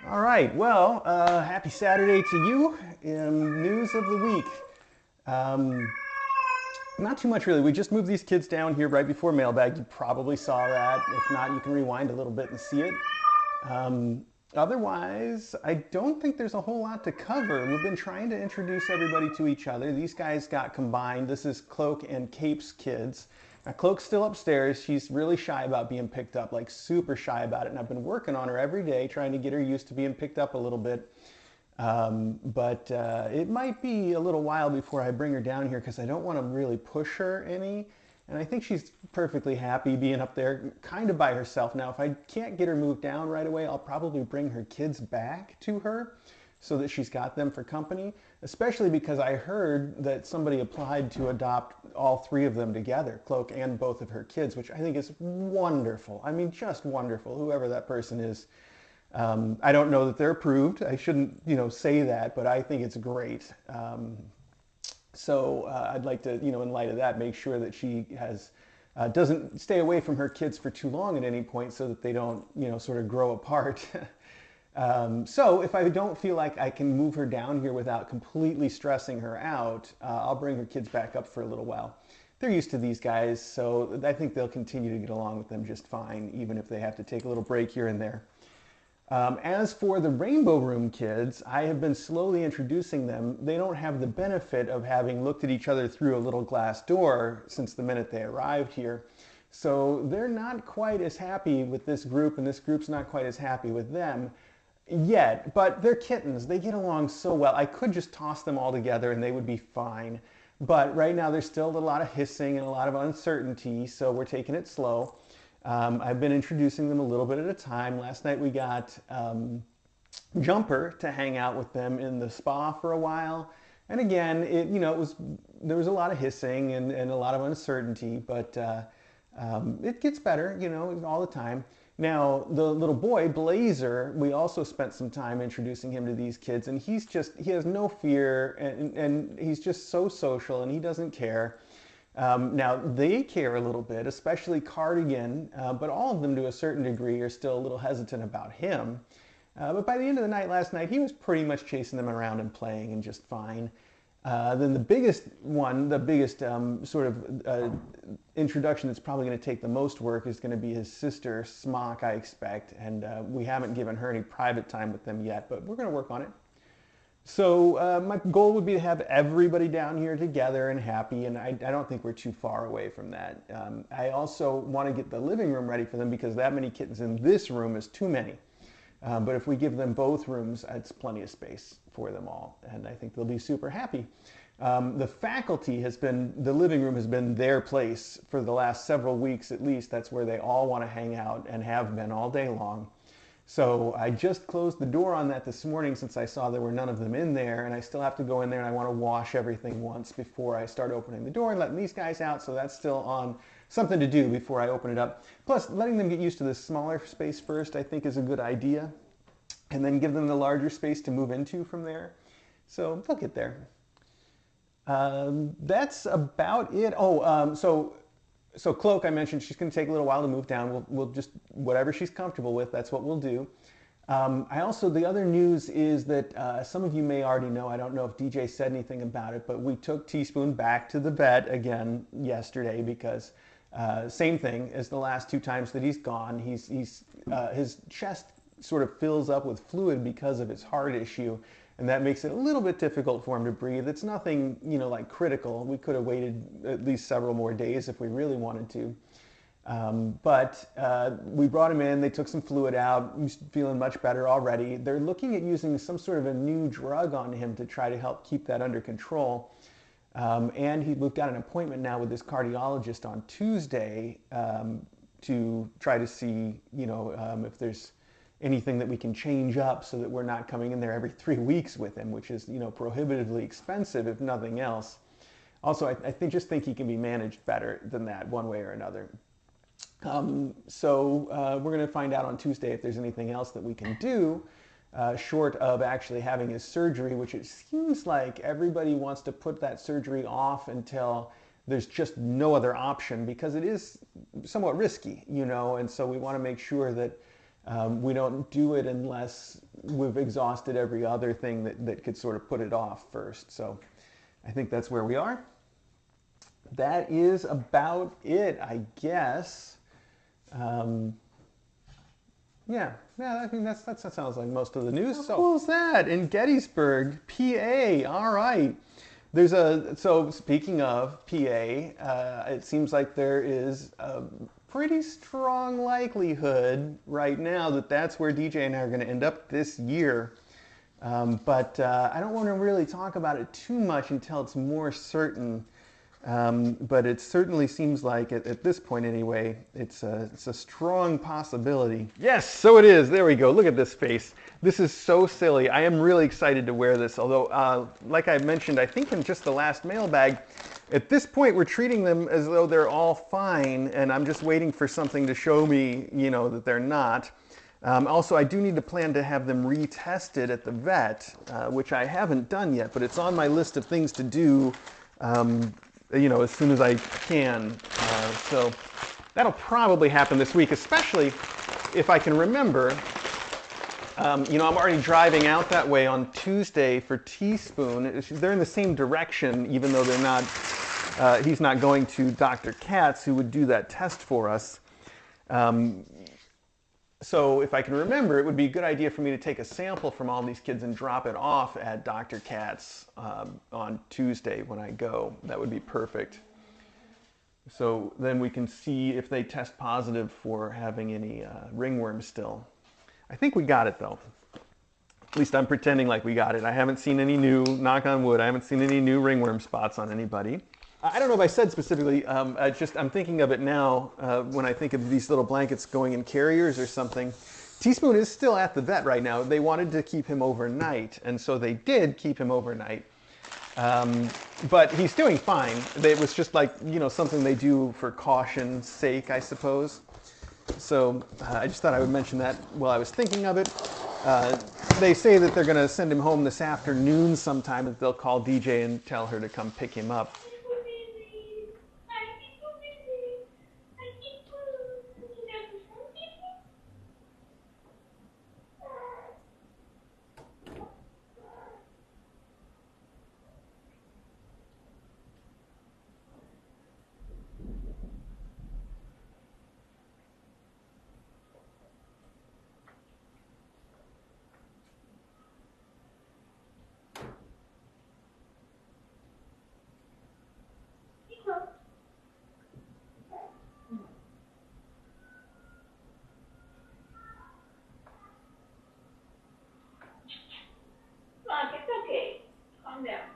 All right, well, happy Saturday to you. News of the week. Um, Not too much really. We just moved these kids down here right before mailbag. You probably saw that. If not, you can rewind a little bit and see it. Um, Otherwise, I don't think there's a whole lot to cover. We've been trying to introduce everybody to each other. These guys got combined. This is Cloak and Cape's kids. Now, Cloak's still upstairs. She's really shy about being picked up, like super shy about it. And I've been working on her every day, trying to get her used to being picked up a little bit. But it might be a little while before I bring her down here because I don't want to really push her any. And I think she's perfectly happy being up there kind of by herself. Now, if I can't get her moved down right away, I'll probably bring her kids back to her so that she's got them for company, especially because I heard that somebody applied to adopt all three of them together, Cloak and both of her kids, which I think is wonderful. I mean, just wonderful, whoever that person is. I don't know that they're approved. I shouldn't, say that, but I think it's great. So I'd like to, in light of that, make sure that she has doesn't stay away from her kids for too long at any point, so that they don't, sort of grow apart. So if I don't feel like I can move her down here without completely stressing her out, I'll bring her kids back up for a little while. They're used to these guys, so I think they'll continue to get along with them just fine, even if they have to take a little break here and there. As for the Rainbow Room kids, I have been slowly introducing them. They don't have the benefit of having looked at each other through a little glass door since the minute they arrived here. So they're not quite as happy with this group, and this group's not quite as happy with them yet. But they're kittens. They get along so well. I could just toss them all together and they would be fine. But right now there's still a lot of hissing and a lot of uncertainty, so we're taking it slow. I've been introducing them a little bit at a time. Last night we got Jumper to hang out with them in the spa for a while. And again, there was a lot of hissing and a lot of uncertainty, but it gets better, all the time. Now, the little boy, Blazer, we also spent some time introducing him to these kids, and he has no fear, and he's just so social, and he doesn't care. Now, they care a little bit, especially Cardigan, but all of them to a certain degree are still a little hesitant about him. But by the end of the night last night, he was pretty much chasing them around and playing and just fine. Then the biggest one, the biggest introduction that's probably going to take the most work is going to be his sister, Smock, I expect. And we haven't given her any private time with them yet, but we're going to work on it. So my goal would be to have everybody down here together and happy, and I don't think we're too far away from that. I also want to get the living room ready for them because that many kittens in this room is too many. But if we give them both rooms, it's plenty of space for them all, and I think they'll be super happy. The faculty the living room has been their place for the last several weeks at least. That's where they all want to hang out and have been all day long. So I just closed the door on that this morning since I saw there were none of them in there, and I still have to go in there and I want to wash everything once before I start opening the door and letting these guys out, so that's still on something to do before I open it up. Plus, letting them get used to this smaller space first I think is a good idea, and then give them the larger space to move into from there. So they'll get there. That's about it. So Cloak, I mentioned, she's going to take a little while to move down. We'll just, whatever she's comfortable with, that's what we'll do. The other news is that some of you may already know, I don't know if DJ said anything about it, but we took Teaspoon back to the vet again yesterday because same thing as the last two times that he's gone. His chest sort of fills up with fluid because of his heart issue, and that makes it a little bit difficult for him to breathe. It's nothing, like critical. We could have waited at least several more days if we really wanted to. But we brought him in, they took some fluid out, he's feeling much better already. They're looking at using some sort of a new drug on him to try to help keep that under control. And we've got an appointment now with this cardiologist on Tuesday to try to see, if there's anything that we can change up so that we're not coming in there every 3 weeks with him, which is, prohibitively expensive if nothing else. Also, I just think he can be managed better than that one way or another. We're going to find out on Tuesday if there's anything else that we can do short of actually having his surgery, which it seems like everybody wants to put that surgery off until there's just no other option because it is somewhat risky, and so we want to make sure that we don't do it unless we've exhausted every other thing that could sort of put it off first. So I think that's where we are. That is about it, I guess. Yeah, I think that sounds like most of the news. So cool that in Gettysburg, PA. All right. So speaking of PA, it seems like there is a pretty strong likelihood right now that that's where DJ and I are going to end up this year. But I don't want to really talk about it too much until it's more certain. But it certainly seems like, at this point anyway, it's a strong possibility. Yes, so it is. There we go. Look at this face. This is so silly. I am really excited to wear this. Although, like I mentioned, I think in just the last mailbag, at this point we're treating them as though they're all fine, and I'm just waiting for something to show me, that they're not. Also, I do need to plan to have them retested at the vet, which I haven't done yet, but it's on my list of things to do. As soon as I can. So that'll probably happen this week, especially if I can remember. I'm already driving out that way on Tuesday for Teaspoon. They're in the same direction, even though they're not. He's not going to Dr. Katz, who would do that test for us. So if I can remember, it would be a good idea for me to take a sample from all these kids and drop it off at Dr. Katz on Tuesday when I go. That would be perfect. So then we can see if they test positive for having any ringworm still. I think we got it though. At least I'm pretending like we got it. I haven't seen any new, knock on wood, I haven't seen any new ringworm spots on anybody. I don't know if I said specifically, I'm thinking of it now when I think of these little blankets going in carriers or something. Teaspoon is still at the vet right now. They wanted to keep him overnight, and so they did keep him overnight. But he's doing fine. It was just like, something they do for caution's sake, I suppose. So I just thought I would mention that while I was thinking of it. They say that they're going to send him home this afternoon sometime, and they'll call DJ and tell her to come pick him up. Okay.